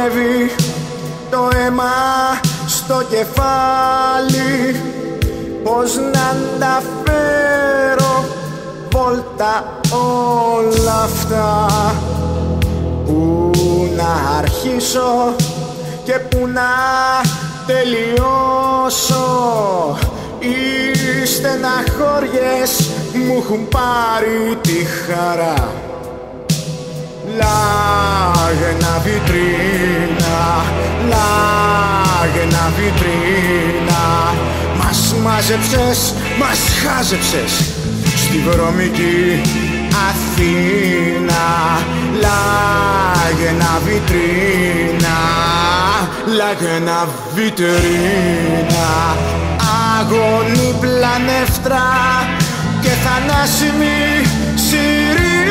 ανέβει το αίμα στο κεφάλι, πώς να τα φέρω βόλτα όλα αυτά, που να αρχίσω και που να τελειώσω. Οι στεναχώριες μου έχουν πάρει τη χαρά. Λάγαινα βιτρίνα, λάγαινα βιτρίνα, μας μάζεψες, μας χάζεψες στη βρωμική Αθήνα. Λάγαινα βιτρίνα, λάγαινα βιτρίνα, αγώνη πλανεύτρα και θανάσιμη σιρήνα.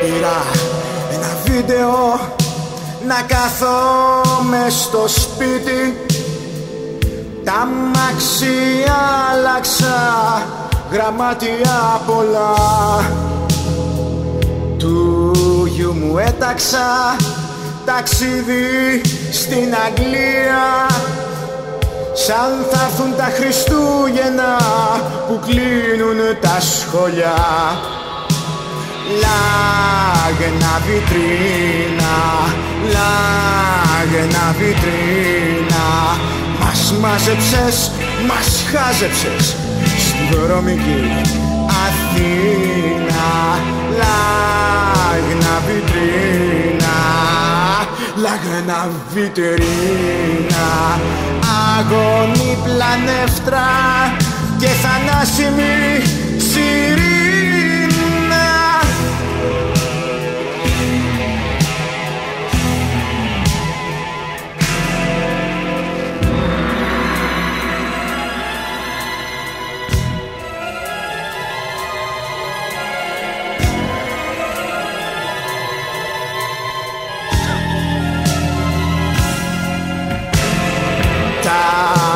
Πήρα ένα βίντεο να κάθομαι στο σπίτι, τα μάξι άλλαξα, γραμμάτια πολλά, του γιου μου έταξα ταξίδι στην Αγγλία, σαν θα έρθουν τα Χριστούγεννα που κλείνουν τα σχολιά. Λάγαινα βιτρίνα, λάγαινα βιτρίνα, μας μάζεψες, μας χάζεψες στη βρωμική Αθήνα. Λάγαινα βιτρίνα, λάγαινα βιτρίνα, αγώνη πλανεύτρα και θανάσιμη σιρήνα.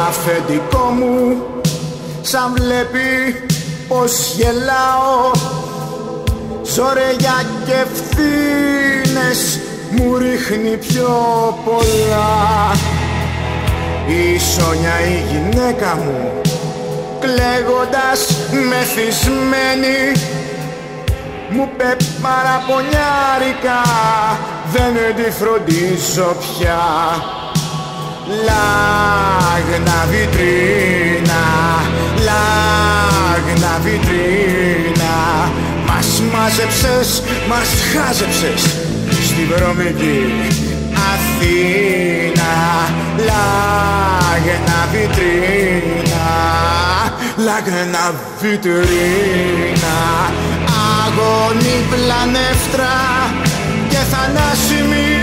Αφεντικό μου σαν βλέπει πως γελάω, ζόρια και ευθύνες μου ρίχνει πιο πολλά. Η Σόνια η γυναίκα μου κλαίγοντας μεθυσμένη μου πε παραπονιάρικα, δεν τη φροντίζω πια. Λάγαινα βιτρίνα, λάγαινα βιτρίνα, μας μάζεψες, μας χάζεψες στη βρωμική Αθήνα. Λάγαινα βιτρίνα, λάγαινα βιτρίνα, αγώνη πλανεύτρα και θανάσιμη